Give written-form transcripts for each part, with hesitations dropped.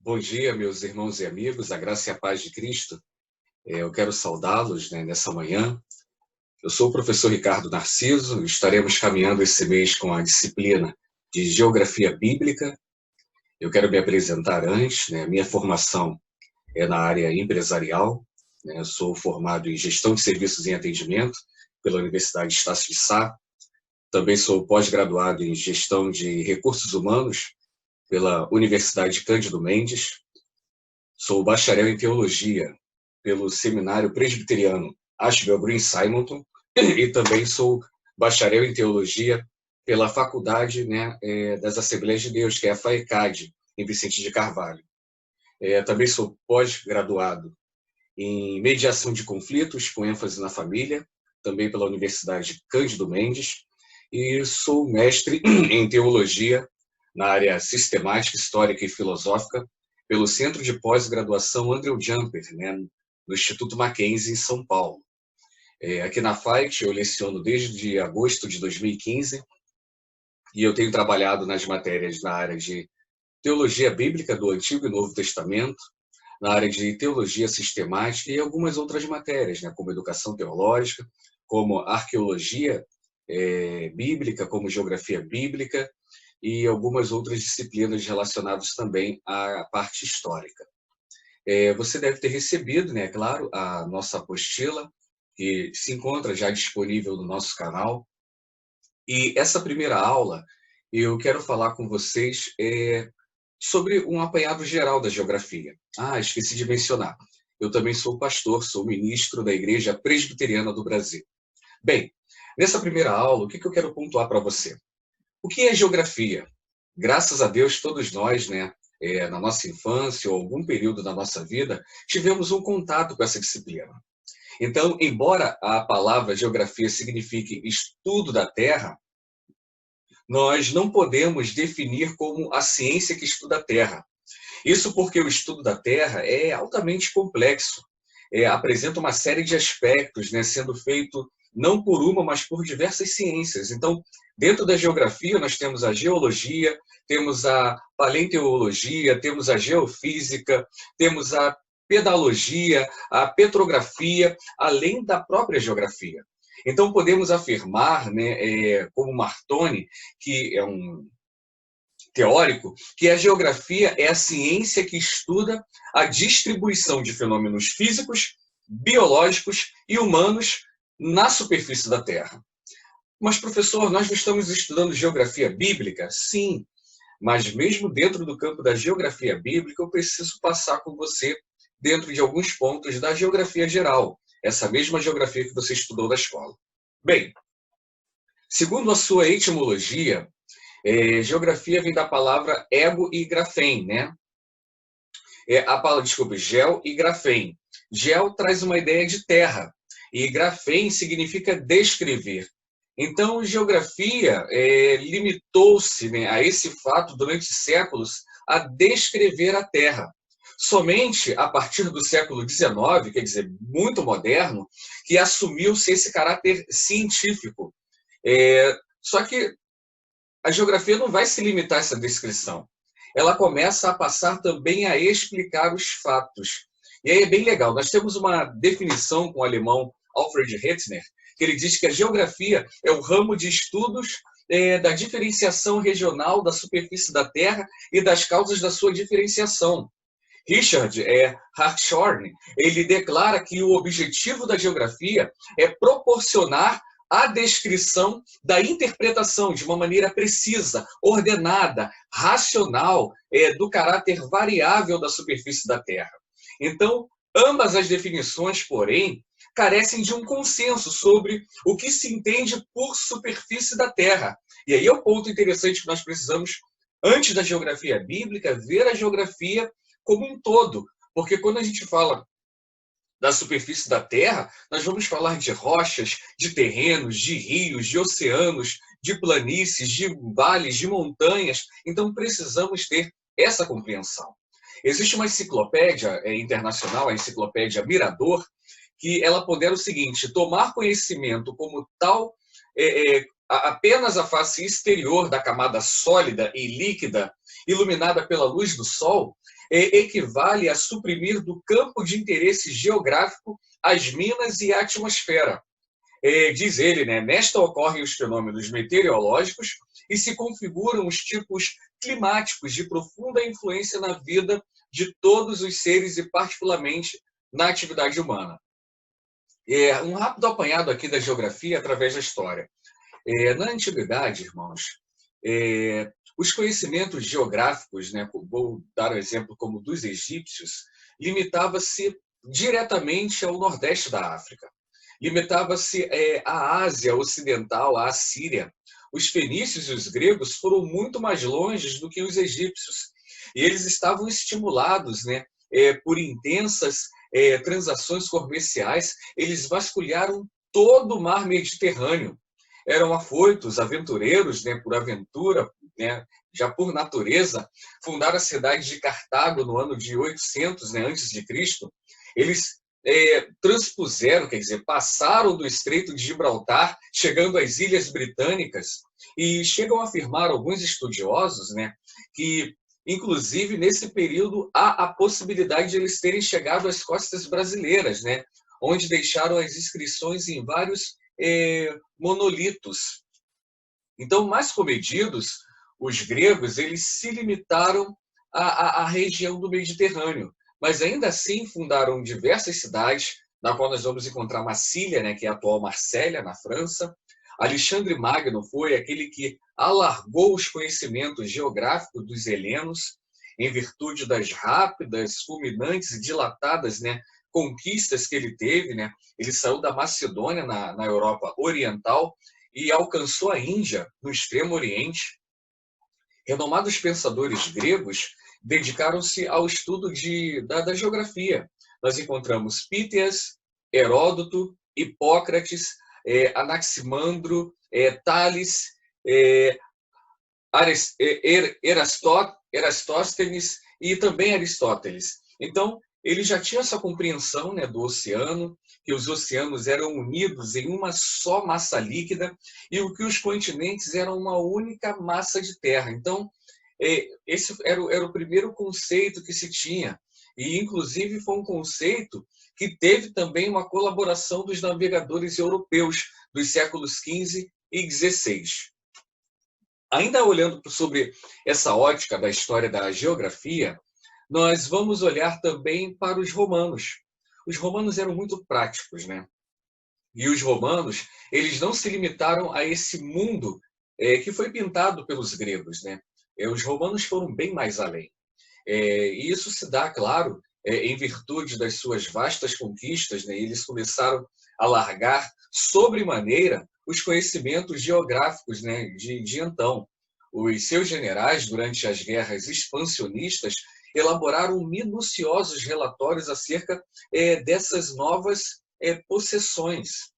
Bom dia, meus irmãos e amigos, a graça e a paz de Cristo. Eu quero saudá-los, nessa manhã. Eu sou o professor Ricardo Narciso e estaremos caminhando esse mês com a disciplina de Geografia Bíblica. Eu quero me apresentar antes, Minha formação é na área empresarial, Eu sou formado em Gestão de Serviços em Atendimento pela Universidade Estácio de Sá. Também sou pós-graduado em Gestão de Recursos Humanos pela Universidade Cândido Mendes. Sou bacharel em Teologia pelo Seminário Presbiteriano Ashbel Green Simonton e também sou bacharel em Teologia pela Faculdade das Assembleias de Deus, que é a FAECAD, em Vicente de Carvalho. Também sou pós-graduado em Mediação de Conflitos, com ênfase na família, também pela Universidade Cândido Mendes, e sou mestre em Teologia na área sistemática, histórica e filosófica pelo Centro de Pós-Graduação Andrew Jumper, no Instituto Mackenzie, em São Paulo. Aqui na FAIT, eu leciono desde agosto de 2015 e eu tenho trabalhado nas matérias na área de Teologia Bíblica do Antigo e Novo Testamento, na área de Teologia Sistemática e algumas outras matérias, como Educação Teológica, como Arqueologia Bíblica, como Geografia Bíblica, e algumas outras disciplinas relacionadas também à parte histórica. Você deve ter recebido, claro, a nossa apostila, que se encontra já disponível no nosso canal. E essa primeira aula, eu quero falar com vocês sobre um apanhado geral da geografia. Esqueci de mencionar. Eu também sou pastor, sou ministro da Igreja Presbiteriana do Brasil. Bem, nessa primeira aula, o que eu quero pontuar para você? O que é geografia? Graças a Deus, todos nós, na nossa infância ou algum período da nossa vida, tivemos um contato com essa disciplina. Então, embora a palavra geografia signifique estudo da Terra, nós não podemos definir como a ciência que estuda a Terra. Isso porque o estudo da Terra é altamente complexo, apresenta uma série de aspectos, sendo feito não por uma, mas por diversas ciências. Então, dentro da geografia, nós temos a geologia, temos a paleontologia, temos a geofísica, temos a pedologia, a petrografia, além da própria geografia. Então, podemos afirmar, como Martoni, que é um teórico, que a geografia é a ciência que estuda a distribuição de fenômenos físicos, biológicos e humanos na superfície da Terra. Mas, professor, nós não estamos estudando geografia bíblica? Sim, mas mesmo dentro do campo da geografia bíblica, eu preciso passar com você dentro de alguns pontos da geografia geral, essa mesma geografia que você estudou na escola. Bem, segundo a sua etimologia, geografia vem da palavra ego e grafém, a palavra, gel e grafém. Gel traz uma ideia de terra, e grafém significa descrever. Então, geografia limitou-se a esse fato durante séculos a descrever a Terra. Somente a partir do século XIX, quer dizer, muito moderno, que assumiu-se esse caráter científico. Só que a geografia não vai se limitar a essa descrição. Ela começa a passar também a explicar os fatos. E aí é bem legal. Nós temos uma definição com o alemão Alfred Hettner, que ele diz que a geografia é o ramo de estudos da diferenciação regional da superfície da Terra e das causas da sua diferenciação. Richard Hartshorne, ele declara que o objetivo da geografia é proporcionar a descrição da interpretação de uma maneira precisa, ordenada, racional, do caráter variável da superfície da Terra. Então, ambas as definições, porém, carecem de um consenso sobre o que se entende por superfície da Terra. E aí é o ponto interessante que nós precisamos, antes da geografia bíblica, ver a geografia como um todo. Porque quando a gente fala da superfície da Terra, nós vamos falar de rochas, de terrenos, de rios, de oceanos, de planícies, de vales, de montanhas. Então, precisamos ter essa compreensão. Existe uma enciclopédia internacional, a enciclopédia Mirador, que ela pondera o seguinte: tomar conhecimento como tal, apenas a face exterior da camada sólida e líquida iluminada pela luz do sol, equivale a suprimir do campo de interesse geográfico as minas e a atmosfera. Diz ele, né, nesta ocorrem os fenômenos meteorológicos e se configuram os tipos climáticos de profunda influência na vida de todos os seres e particularmente na atividade humana. Um rápido apanhado aqui da geografia através da história. Na antiguidade, irmãos, os conhecimentos geográficos, né, vou dar um exemplo como dos egípcios, limitava-se diretamente ao nordeste da África. Limitava-se à Ásia Ocidental, à Síria. Os fenícios e os gregos foram muito mais longe do que os egípcios. E eles estavam estimulados, né, por intensas transações comerciais. Eles vasculharam todo o mar Mediterrâneo. Eram afoitos, aventureiros, né, por aventura, né, já por natureza. Fundaram a cidade de Cartago no ano de 800, né, antes de Cristo. Eles transpuseram, quer dizer, passaram do Estreito de Gibraltar, chegando às Ilhas Britânicas, e chegam a afirmar alguns estudiosos, né, que, inclusive, nesse período, há a possibilidade de eles terem chegado às costas brasileiras, né, onde deixaram as inscrições em vários monolitos. Então, mais comedidos, os gregos eles se limitaram à região do Mediterrâneo, mas ainda assim fundaram diversas cidades, na qual nós vamos encontrar Massília, né, que é a atual Marsella, na França. Alexandre Magno foi aquele que alargou os conhecimentos geográficos dos helenos, em virtude das rápidas, fulminantes e dilatadas, né, conquistas que ele teve. Né? Ele saiu da Macedônia, na Europa Oriental, e alcançou a Índia, no Extremo Oriente. Renomados pensadores gregos dedicaram-se ao estudo da geografia. Nós encontramos Píteas, Heródoto, Hipócrates, Anaximandro, Tales, Erastóstenes e também Aristóteles. Então, ele já tinha essa compreensão, né, do oceano, que os oceanos eram unidos em uma só massa líquida e que os continentes eram uma única massa de terra. Então, esse era o primeiro conceito que se tinha. E, inclusive, foi um conceito que teve também uma colaboração dos navegadores europeus dos séculos XV e XVI. Ainda olhando sobre essa ótica da história da geografia, nós vamos olhar também para os romanos. Os romanos eram muito práticos, né? E os romanos, eles não se limitaram a esse mundo que foi pintado pelos gregos, né? Os romanos foram bem mais além. E isso se dá, claro, em virtude das suas vastas conquistas, né? Eles começaram a largar sobremaneira os conhecimentos geográficos, né, de então. Os seus generais, durante as guerras expansionistas, elaboraram minuciosos relatórios acerca dessas novas possessões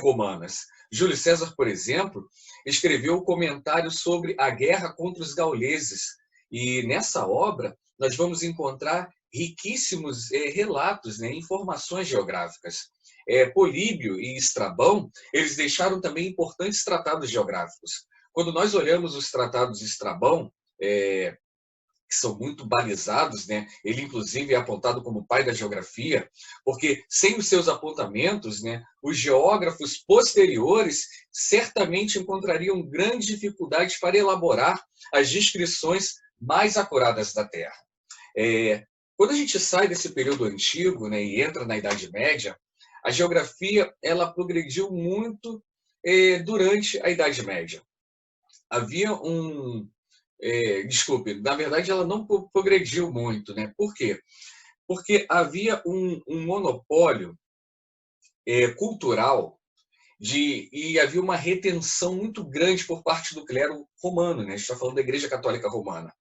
romanas. Júlio César, por exemplo, escreveu um comentário sobre a guerra contra os gauleses. E nessa obra nós vamos encontrar riquíssimos relatos, né, informações geográficas. Políbio e Estrabão, eles deixaram também importantes tratados geográficos. Quando nós olhamos os tratados de Estrabão, que são muito balizados, né? Ele, inclusive, é apontado como o pai da geografia, porque sem os seus apontamentos, né, os geógrafos posteriores certamente encontrariam grandes dificuldades para elaborar as descrições mais acuradas da Terra. Quando a gente sai desse período antigo, né, e entra na Idade Média, a geografia ela progrediu muito durante a Idade Média. Havia desculpe, na verdade ela não progrediu muito, né? Por quê? Porque havia um monopólio cultural e havia uma retenção muito grande por parte do clero romano, né? A gente está falando da Igreja Católica Romana,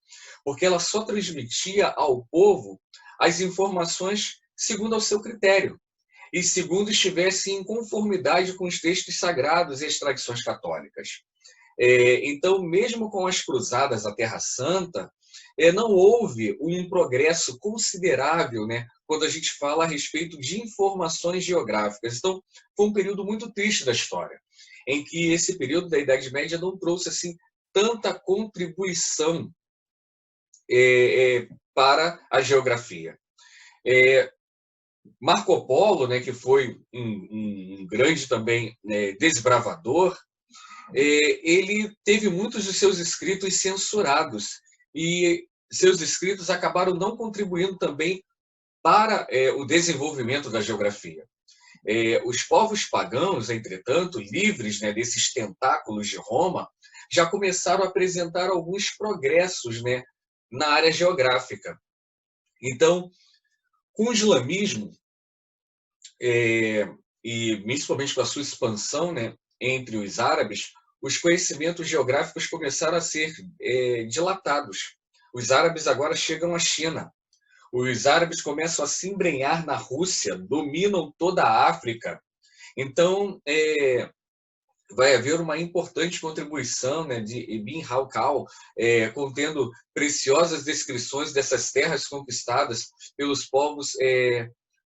porque ela só transmitia ao povo as informações segundo ao seu critério e segundo estivesse em conformidade com os textos sagrados e as tradições católicas. Então, mesmo com as cruzadas à Terra Santa, não houve um progresso considerável, né, quando a gente fala a respeito de informações geográficas. Então, foi um período muito triste da história, em que esse período da Idade Média não trouxe assim tanta contribuição para a geografia. Marco Polo, né, que foi um grande também desbravador, ele teve muitos dos seus escritos censurados e seus escritos acabaram não contribuindo também para o desenvolvimento da geografia. Os povos pagãos, entretanto, livres, né, desses tentáculos de Roma, já começaram a apresentar alguns progressos, né, na área geográfica. Então, com o islamismo, e principalmente com a sua expansão, né, entre os árabes, os conhecimentos geográficos começaram a ser dilatados. Os árabes agora chegam à China. Os árabes começam a se embrenhar na Rússia, dominam toda a África. Então, vai haver uma importante contribuição, né, de Ibn Haldun, contendo preciosas descrições dessas terras conquistadas pelos povos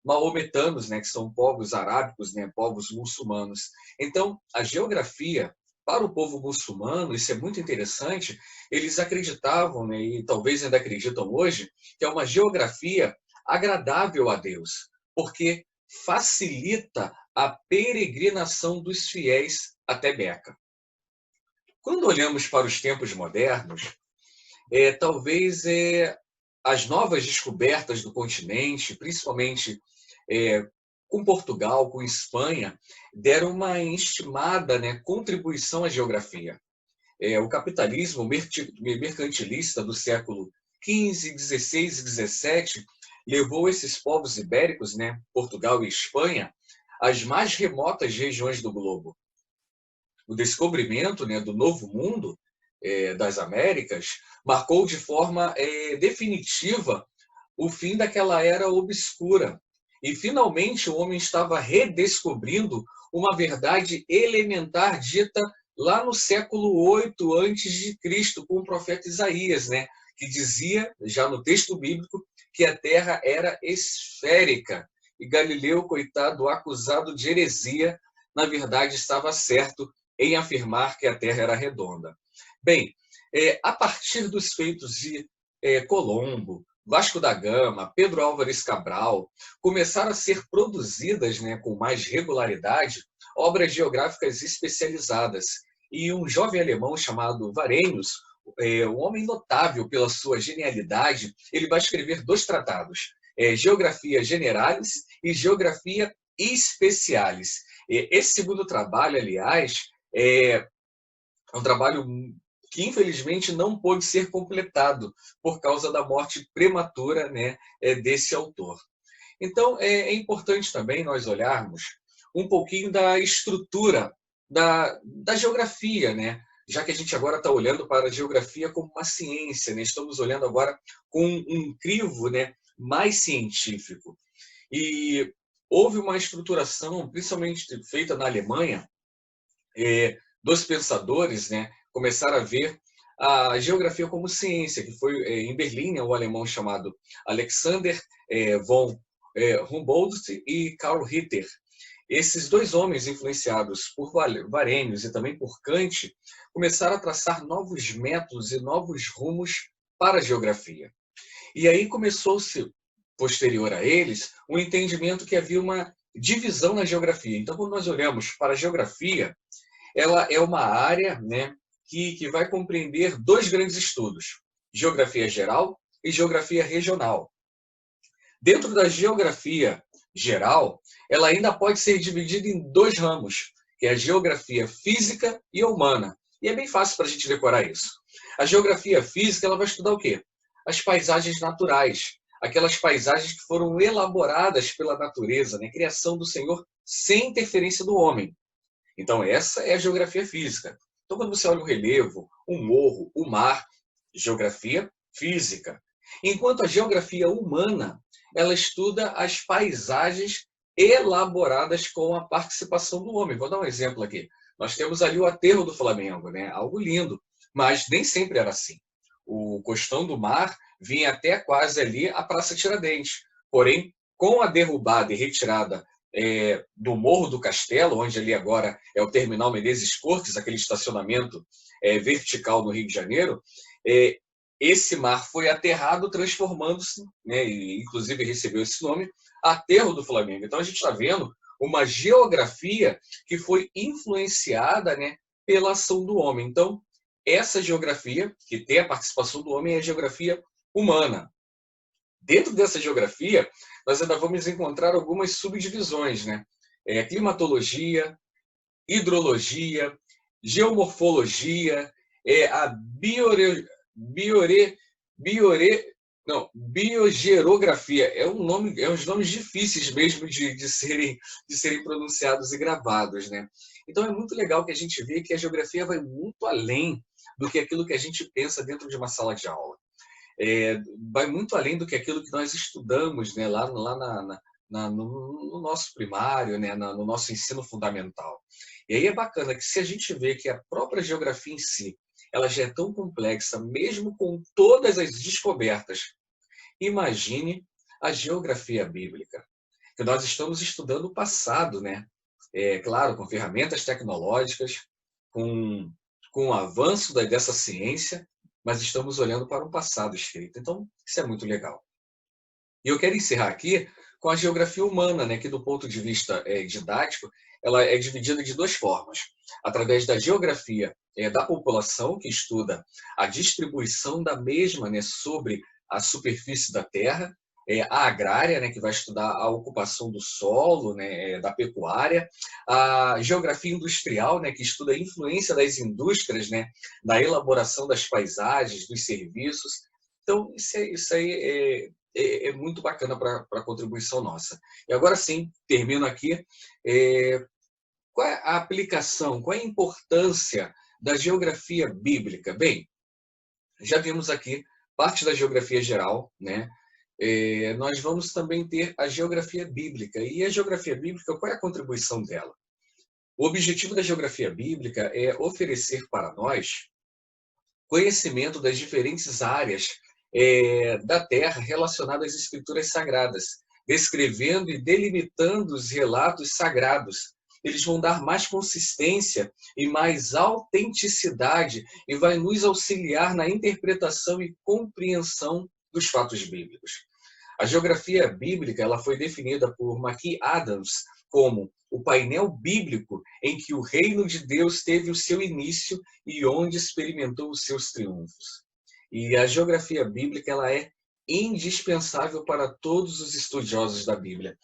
maometanos, né, que são povos arábicos, né, povos muçulmanos. Então, a geografia, para o povo muçulmano, isso é muito interessante, eles acreditavam, né, e talvez ainda acreditam hoje, que é uma geografia agradável a Deus, porque facilita a peregrinação dos fiéis até Meca. Quando olhamos para os tempos modernos, talvez as novas descobertas do continente, principalmente com Portugal, com Espanha, deram uma estimada, né, contribuição à geografia. O capitalismo mercantilista do século XV, XVI e XVII levou esses povos ibéricos, né, Portugal e Espanha, às mais remotas regiões do globo. O descobrimento, né, do Novo Mundo, das Américas, marcou de forma definitiva o fim daquela era obscura. E, finalmente, o homem estava redescobrindo uma verdade elementar dita lá no século 8 a.C., com o profeta Isaías, né, que dizia, já no texto bíblico, que a Terra era esférica. E Galileu, coitado, acusado de heresia, na verdade estava certo em afirmar que a Terra era redonda. Bem, a partir dos feitos de Colombo, Vasco da Gama, Pedro Álvares Cabral, começaram a ser produzidas, né, com mais regularidade, obras geográficas especializadas. E um jovem alemão chamado Varenius, um homem notável pela sua genialidade, ele vai escrever 2 tratados, Geografia Generalis e Geografia Specialis. Esse segundo trabalho, aliás, é um trabalho que infelizmente não pôde ser completado por causa da morte prematura, né, desse autor. Então, é importante também nós olharmos um pouquinho da estrutura da geografia, né? Já que a gente agora está olhando para a geografia como uma ciência, né? Estamos olhando agora com um crivo, né, mais científico. E houve uma estruturação, principalmente feita na Alemanha, dos pensadores, né, começaram a ver a geografia como ciência, que foi em Berlim, o alemão chamado Alexander von Humboldt e Karl Ritter. Esses 2 homens, influenciados por Varenius e também por Kant, começaram a traçar novos métodos e novos rumos para a geografia. E aí começou-se, posterior a eles, um entendimento que havia uma divisão na geografia. Então, quando nós olhamos para a geografia, ela é uma área, né, que vai compreender 2 grandes estudos, geografia geral e geografia regional. Dentro da geografia geral, ela ainda pode ser dividida em 2 ramos, que é a geografia física e humana. E é bem fácil para a gente decorar isso. A geografia física, ela vai estudar o quê? As paisagens naturais, aquelas paisagens que foram elaboradas pela natureza, né? Criação do Senhor sem interferência do homem. Então, essa é a geografia física. Então, quando você olha o relevo, o morro, o mar, geografia física. Enquanto a geografia humana, ela estuda as paisagens elaboradas com a participação do homem. Vou dar um exemplo aqui. Nós temos ali o aterro do Flamengo, né? Algo lindo, mas nem sempre era assim. O costão do mar vinha até quase ali a Praça Tiradentes. Porém, com a derrubada e retirada do Morro do Castelo, onde ali agora é o Terminal Menezes Cortes, aquele estacionamento vertical no Rio de Janeiro, esse mar foi aterrado, transformando-se, né, e inclusive recebeu esse nome, Aterro do Flamengo. Então a gente está vendo uma geografia que foi influenciada, né, pela ação do homem. Então, essa geografia, que tem a participação do homem, é a geografia humana. Dentro dessa geografia, nós ainda vamos encontrar algumas subdivisões, né? Climatologia, hidrologia, geomorfologia, a biore, biore, não, biogerografia. É uns nomes difíceis mesmo de serem pronunciados e gravados, né? Então é muito legal que a gente vê que a geografia vai muito além do que aquilo que a gente pensa dentro de uma sala de aula. Vai muito além do que aquilo que nós estudamos, né, no nosso primário, né, no nosso ensino fundamental. E aí é bacana que se a gente vê que a própria geografia em si, ela já é tão complexa, mesmo com todas as descobertas, imagine a geografia bíblica, que nós estamos estudando o passado, né? Claro, com ferramentas tecnológicas, com, com o avanço dessa ciência, mas estamos olhando para um passado escrito. Então, isso é muito legal. E eu quero encerrar aqui com a geografia humana, né, que do ponto de vista didático, ela é dividida de duas formas. Através da geografia da população, que estuda a distribuição da mesma, né, sobre a superfície da Terra, a agrária, né, que vai estudar a ocupação do solo, né, da pecuária, a geografia industrial, né, que estuda a influência das indústrias, né, na elaboração das paisagens, dos serviços. Então, isso aí é muito bacana para a contribuição nossa. E agora sim, termino aqui. Qual é a aplicação, qual é a importância da geografia bíblica? Bem, já vimos aqui parte da geografia geral, né? Nós vamos também ter a geografia bíblica. E a geografia bíblica, qual é a contribuição dela? O objetivo da geografia bíblica é oferecer para nós conhecimento das diferentes áreas da Terra relacionadas às escrituras sagradas, descrevendo e delimitando os relatos sagrados. Eles vão dar mais consistência e mais autenticidade e vai nos auxiliar na interpretação e compreensão dos fatos bíblicos. A geografia bíblica ela foi definida por Mackie Adams como o painel bíblico em que o reino de Deus teve o seu início e onde experimentou os seus triunfos. E a geografia bíblica ela é indispensável para todos os estudiosos da Bíblia.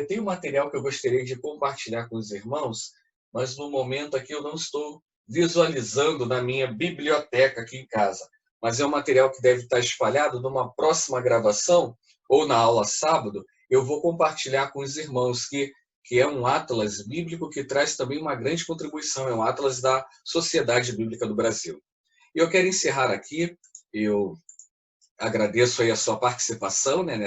Tem um material que eu gostaria de compartilhar com os irmãos, mas no momento aqui eu não estou visualizando na minha biblioteca aqui em casa. Mas é um material que deve estar espalhado numa próxima gravação ou na aula sábado. Eu vou compartilhar com os irmãos que é um atlas bíblico que traz também uma grande contribuição. É um atlas da Sociedade Bíblica do Brasil. E eu quero encerrar aqui. Eu agradeço aí a sua participação, né,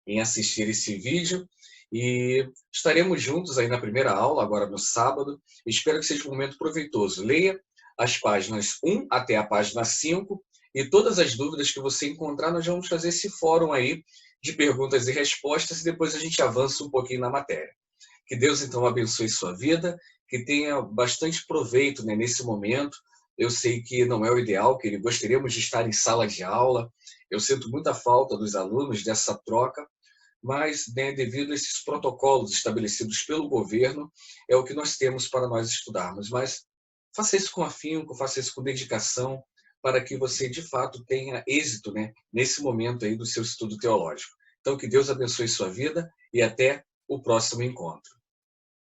em assistir esse vídeo e estaremos juntos aí na primeira aula, agora no sábado. Espero que seja um momento proveitoso. Leia as páginas 1 até a página 5 e todas as dúvidas que você encontrar, nós vamos fazer esse fórum aí de perguntas e respostas e depois a gente avança um pouquinho na matéria. Que Deus, então, abençoe sua vida, que tenha bastante proveito, né, nesse momento. Eu sei que não é o ideal, que gostaríamos de estar em sala de aula. Eu sinto muita falta dos alunos dessa troca, mas, né, devido a esses protocolos estabelecidos pelo governo, é o que nós temos para nós estudarmos. Mas faça isso com afinco, faça isso com dedicação, para que você, de fato, tenha êxito, né, nesse momento aí do seu estudo teológico. Então, que Deus abençoe sua vida e até o próximo encontro.